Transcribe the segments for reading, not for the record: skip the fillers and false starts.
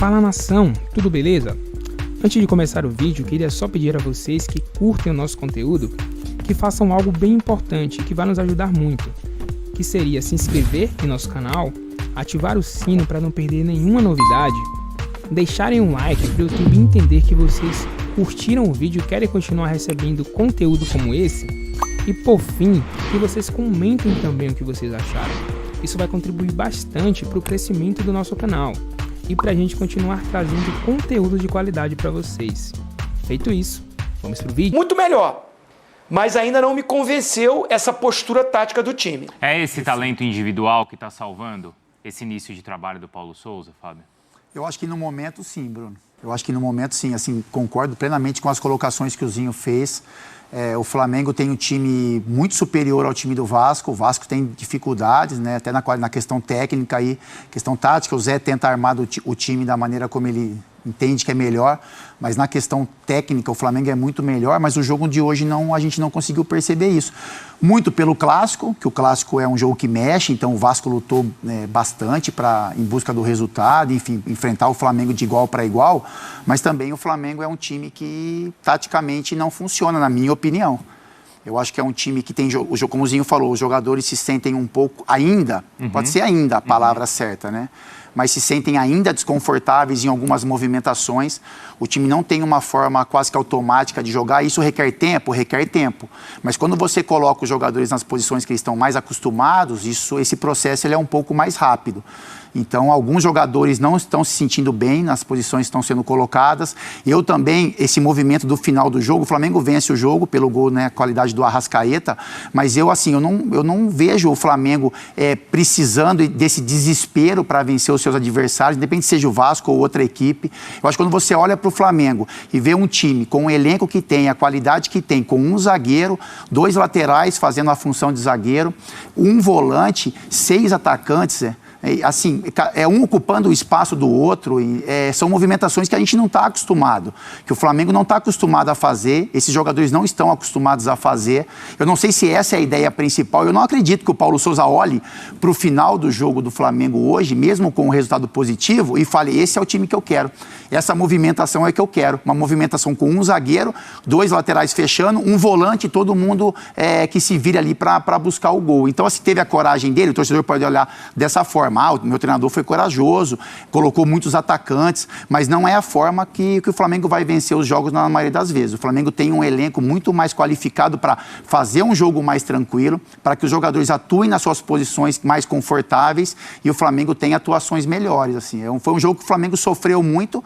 Fala nação, tudo beleza? Antes de começar o vídeo, queria só pedir a vocês que curtem o nosso conteúdo, que façam algo bem importante que vai nos ajudar muito, que seria se inscrever em nosso canal, ativar o sino para não perder nenhuma novidade, deixarem um like para o YouTube entender que vocês curtiram o vídeo e querem continuar recebendo conteúdo como esse, e por fim, que vocês comentem também o que vocês acharam. Isso vai contribuir bastante para o crescimento do nosso canal e para a gente continuar trazendo conteúdo de qualidade para vocês. Feito isso, vamos pro vídeo? Muito melhor, mas ainda não me convenceu essa postura tática do time. É esse talento individual que está salvando esse início de trabalho do Paulo Souza, Fábio? Eu acho que no momento sim, Bruno. Eu acho que no momento sim, assim, concordo plenamente com as colocações que o Zinho fez. O Flamengo tem um time muito superior ao time do Vasco. O Vasco tem dificuldades, né? Até na questão técnica aí, questão tática. O Zé tenta armar o time da maneira como ele entende que é melhor, mas na questão técnica o Flamengo é muito melhor, mas o jogo de hoje a gente não conseguiu perceber isso. Muito pelo Clássico, que o Clássico é um jogo que mexe, então o Vasco lutou bastante em busca do resultado, enfim, enfrentar o Flamengo de igual para igual, mas também o Flamengo é um time que taticamente não funciona, na minha opinião. Eu acho que é um time que tem, como o Zinho falou, os jogadores se sentem um pouco ainda, pode ser ainda a palavra certa, né? Mas se sentem ainda desconfortáveis em algumas movimentações. O time não tem uma forma quase que automática de jogar. Isso requer tempo? Requer tempo. Mas quando você coloca os jogadores nas posições que eles estão mais acostumados, esse processo ele é um pouco mais rápido. Então, alguns jogadores não estão se sentindo bem nas posições que estão sendo colocadas. Eu também, esse movimento do final do jogo, o Flamengo vence o jogo pelo gol, né, a qualidade do Arrascaeta, mas eu não vejo o Flamengo precisando desse desespero para vencer os seus adversários, independente seja o Vasco ou outra equipe. Eu acho que quando você olha para o Flamengo e vê um time com o elenco que tem, a qualidade que tem, com um zagueiro, 2 laterais fazendo a função de zagueiro, um volante, 6 atacantes, assim, um ocupando o espaço do outro, são movimentações que a gente não está acostumado, que o Flamengo não está acostumado a fazer, esses jogadores não estão acostumados a fazer. Eu não sei se essa é a ideia principal, eu não acredito que o Paulo Souza olhe para o final do jogo do Flamengo hoje, mesmo com um resultado positivo, e fale, esse é o time que eu quero, essa movimentação é que eu quero, uma movimentação com um zagueiro, 2 laterais fechando, um volante, todo mundo que se vire ali para buscar o gol. Então, assim, teve a coragem dele, o torcedor pode olhar dessa forma. O meu treinador foi corajoso, colocou muitos atacantes, mas não é a forma que o Flamengo vai vencer os jogos na maioria das vezes. O Flamengo tem um elenco muito mais qualificado para fazer um jogo mais tranquilo, para que os jogadores atuem nas suas posições mais confortáveis e o Flamengo tem atuações melhores. Assim. Foi um jogo que o Flamengo sofreu muito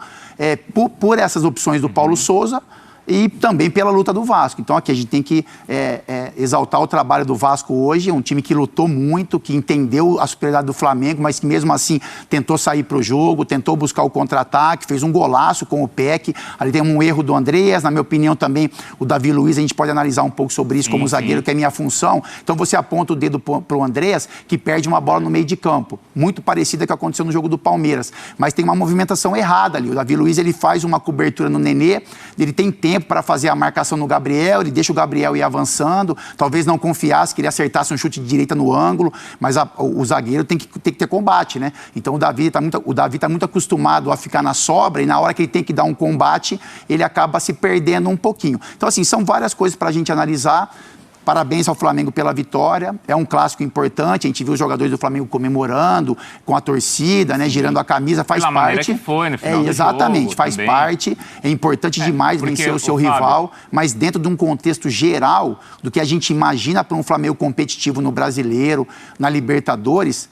por essas opções do Paulo Souza, e também pela luta do Vasco. Então aqui a gente tem que exaltar o trabalho do Vasco hoje, é um time que lutou muito, que entendeu a superioridade do Flamengo, mas que mesmo assim tentou sair para o jogo, tentou buscar o contra-ataque, fez um golaço com o Peck, ali tem um erro do Andreas, na minha opinião também o Davi Luiz, a gente pode analisar um pouco sobre isso como zagueiro, que é minha função. Então você aponta o dedo para o Andreas, que perde uma bola no meio de campo, muito parecida com o que aconteceu no jogo do Palmeiras, mas tem uma movimentação errada ali. O Davi Luiz ele faz uma cobertura no Nenê, ele tem tempo para fazer a marcação no Gabriel, ele deixa o Gabriel ir avançando, talvez não confiasse, queria acertasse um chute de direita no ângulo, mas o zagueiro tem que ter combate, né? Então o Davi tá muito acostumado a ficar na sobra e na hora que ele tem que dar um combate, ele acaba se perdendo um pouquinho. Então assim, são várias coisas para a gente analisar. Parabéns ao Flamengo pela vitória, é um clássico importante, a gente viu os jogadores do Flamengo comemorando, com a torcida, né, girando a camisa, faz pela parte. Maneira que foi no final exatamente, do jogo, faz também. parte, é importante demais vencer o seu rival, mas dentro de um contexto geral do que a gente imagina para um Flamengo competitivo no Brasileiro, na Libertadores,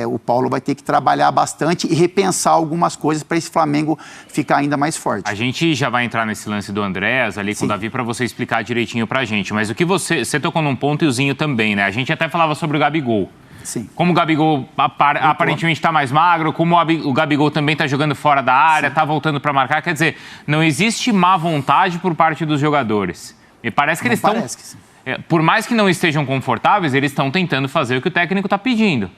o Paulo vai ter que trabalhar bastante e repensar algumas coisas para esse Flamengo ficar ainda mais forte. A gente já vai entrar nesse lance do Andreas ali com o Davi para você explicar direitinho para a gente, mas o que você tocou num ponto e o Zinho também, né? A gente até falava sobre o Gabigol. Sim. Como o Gabigol aparentemente está mais magro, como o Gabigol também está jogando fora da área, está voltando para marcar, quer dizer, não existe má vontade por parte dos jogadores. Me parece que eles estão... Por mais que não estejam confortáveis, eles estão tentando fazer o que o técnico está pedindo.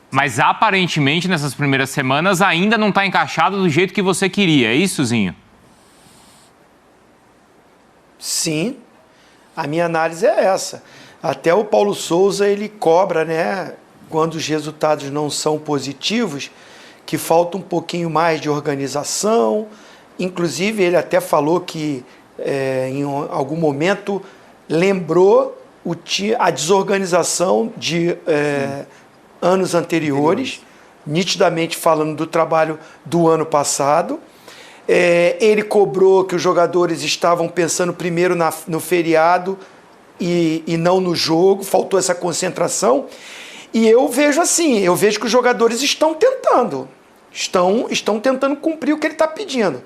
Mas aparentemente nessas primeiras semanas ainda não está encaixado do jeito que você queria, é isso, Zinho? Sim, a minha análise é essa. Até o Paulo Souza ele cobra, né, quando os resultados não são positivos, que falta um pouquinho mais de organização. Inclusive, ele até falou que em algum momento lembrou a desorganização de anos anteriores, nitidamente falando do trabalho do ano passado. Ele cobrou que os jogadores estavam pensando primeiro no feriado e não no jogo, faltou essa concentração. E eu vejo assim, eu vejo que os jogadores estão tentando cumprir o que ele está pedindo.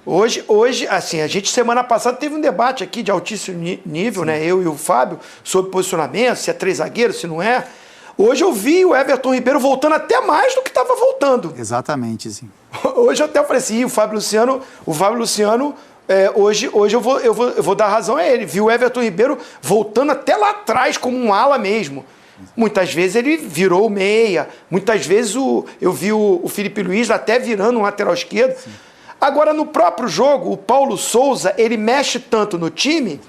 Hoje, assim, a gente semana passada teve um debate aqui de altíssimo nível, né? Eu e o Fábio, sobre posicionamento, se é 3 zagueiros, se não é. Hoje eu vi o Everton Ribeiro voltando até mais do que estava voltando. Exatamente, sim. Hoje eu até falei assim, o Fábio Luciano, hoje eu vou dar razão a ele. Viu o Everton Ribeiro voltando até lá atrás, como um ala mesmo. Muitas vezes ele virou meia, muitas vezes eu vi o Felipe Luiz até virando um lateral esquerdo. Sim. Agora, no próprio jogo, o Paulo Souza, ele mexe tanto no time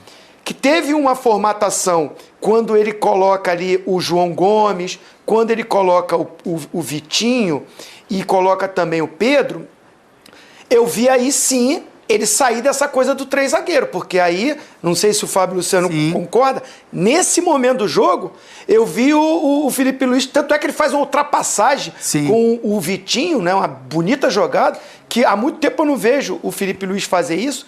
que teve uma formatação quando ele coloca ali o João Gomes, quando ele coloca o Vitinho e coloca também o Pedro, eu vi aí sim ele sair dessa coisa do 3 zagueiro, porque aí, não sei se o Fábio Luciano concorda, nesse momento do jogo, eu vi o Felipe Luiz, tanto é que ele faz uma ultrapassagem com o Vitinho, né, uma bonita jogada, que há muito tempo eu não vejo o Felipe Luiz fazer isso,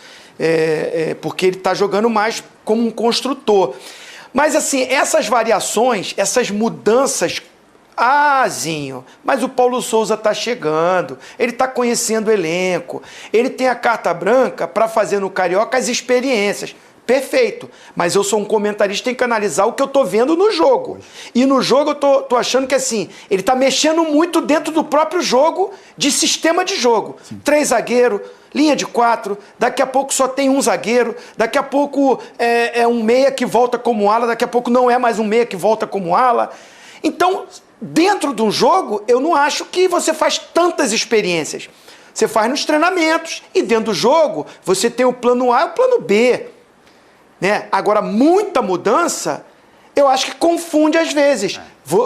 porque ele está jogando mais como um construtor. Mas assim, essas variações, essas mudanças, Zinho, mas o Paulo Souza está chegando, ele está conhecendo o elenco, ele tem a carta branca para fazer no Carioca as experiências. Perfeito, mas eu sou um comentarista, tem que analisar o que eu estou vendo no jogo. E no jogo eu tô achando que assim, ele está mexendo muito dentro do próprio jogo, de sistema de jogo. 3 zagueiros, linha de 4, daqui a pouco só tem um zagueiro, daqui a pouco é um meia que volta como ala, daqui a pouco não é mais um meia que volta como ala. Então, dentro de um jogo, eu não acho que você faz tantas experiências. Você faz nos treinamentos e dentro do jogo você tem o plano A e o plano B. Né? Agora, muita mudança, eu acho que confunde às vezes.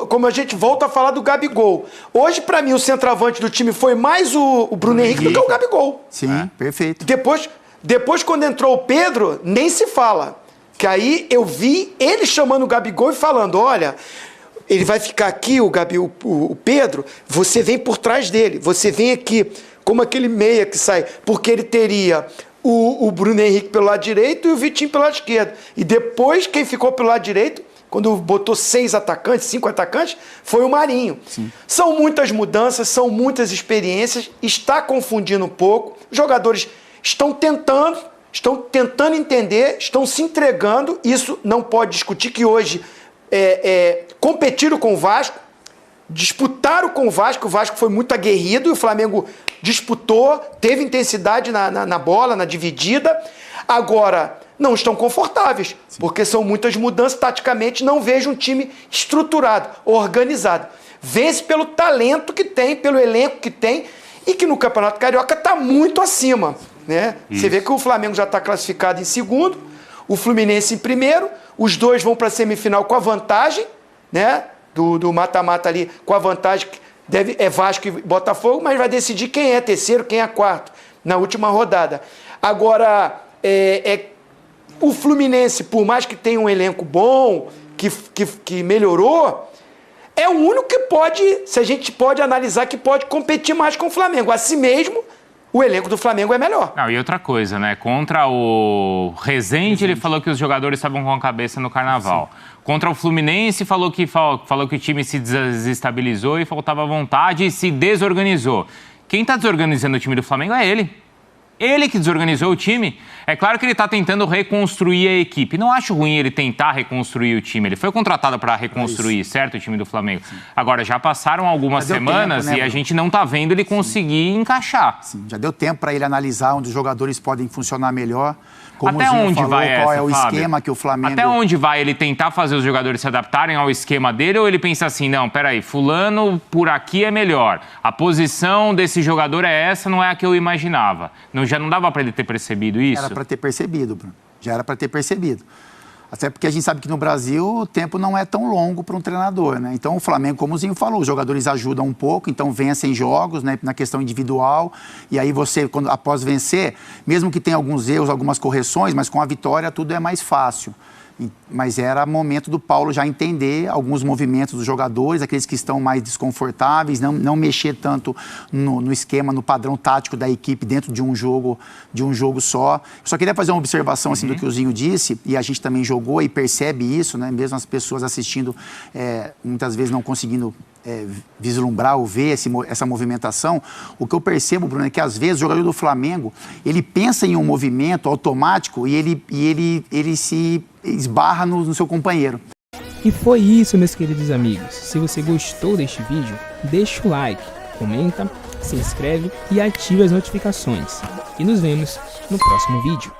Como a gente volta a falar do Gabigol. Hoje, para mim, o centroavante do time foi mais o Bruno Henrique do que o Gabigol. Sim, perfeito. Depois, quando entrou o Pedro, nem se fala. Que aí eu vi ele chamando o Gabigol e falando, olha, ele vai ficar aqui, o Pedro, você vem por trás dele, você vem aqui, como aquele meia que sai, porque ele teria o Bruno Henrique pelo lado direito e o Vitinho pelo lado esquerdo. E depois, quem ficou pelo lado direito, quando botou 5 atacantes, foi o Marinho. Sim. São muitas mudanças, são muitas experiências, está confundindo um pouco, os jogadores estão tentando entender, estão se entregando, isso não pode discutir, que hoje competiram com o Vasco, disputaram com o Vasco foi muito aguerrido e o Flamengo disputou, teve intensidade na bola, na dividida. Agora, não estão confortáveis, porque são muitas mudanças, taticamente não vejo um time estruturado, organizado. Vence pelo talento que tem, pelo elenco que tem e que no Campeonato Carioca está muito acima. Né? Você vê que o Flamengo já está classificado em segundo, o Fluminense em primeiro, os dois vão para a semifinal com a vantagem, né? Do mata-mata ali, com a vantagem que é Vasco e Botafogo, mas vai decidir quem é terceiro, quem é quarto, na última rodada. Agora, o Fluminense, por mais que tenha um elenco bom, que melhorou, é o único que pode, se a gente pode analisar, que pode competir mais com o Flamengo. Assim mesmo, o elenco do Flamengo é melhor. Não, e outra coisa, né? Contra o Rezende, ele falou que os jogadores estavam com a cabeça no Carnaval. Sim. Contra o Fluminense, falou que o time se desestabilizou e faltava vontade e se desorganizou. Quem está desorganizando o time do Flamengo é ele. Ele que desorganizou o time. É claro que ele está tentando reconstruir a equipe. Não acho ruim ele tentar reconstruir o time. Ele foi contratado para reconstruir, certo, o time do Flamengo. Sim. Agora, já passaram algumas semanas tempo, né, e a gente não está vendo ele conseguir encaixar. Sim, já deu tempo para ele analisar onde os jogadores podem funcionar melhor. Como até onde falou, vai qual essa, é o Fábio? esquema que o Flamengo... Até onde vai ele tentar fazer os jogadores se adaptarem ao esquema dele ou ele pensa assim, não, peraí, fulano por aqui é melhor. A posição desse jogador é essa, não é a que eu imaginava. Já não dava para ele ter percebido isso? Era para ter percebido, Bruno. Já era para ter percebido. Até porque a gente sabe que no Brasil o tempo não é tão longo para um treinador, né? Então o Flamengo, como o Zinho falou, os jogadores ajudam um pouco, então vencem jogos, né, na questão individual, e aí você, após vencer, mesmo que tenha alguns erros, algumas correções, mas com a vitória tudo é mais fácil. Mas era momento do Paulo já entender alguns movimentos dos jogadores, aqueles que estão mais desconfortáveis, não mexer tanto no esquema, no padrão tático da equipe dentro de um jogo só. Eu só queria fazer uma observação assim, do que o Zinho disse, e a gente também jogou e percebe isso, né? Mesmo as pessoas assistindo, muitas vezes não conseguindo vislumbrar ou ver essa movimentação. O que eu percebo, Bruno, é que às vezes o jogador do Flamengo, ele pensa em um movimento automático e ele se esbarra no seu companheiro. E foi isso, meus queridos amigos. Se você gostou deste vídeo, deixa o like, comenta, se inscreve e ative as notificações. E nos vemos no próximo vídeo.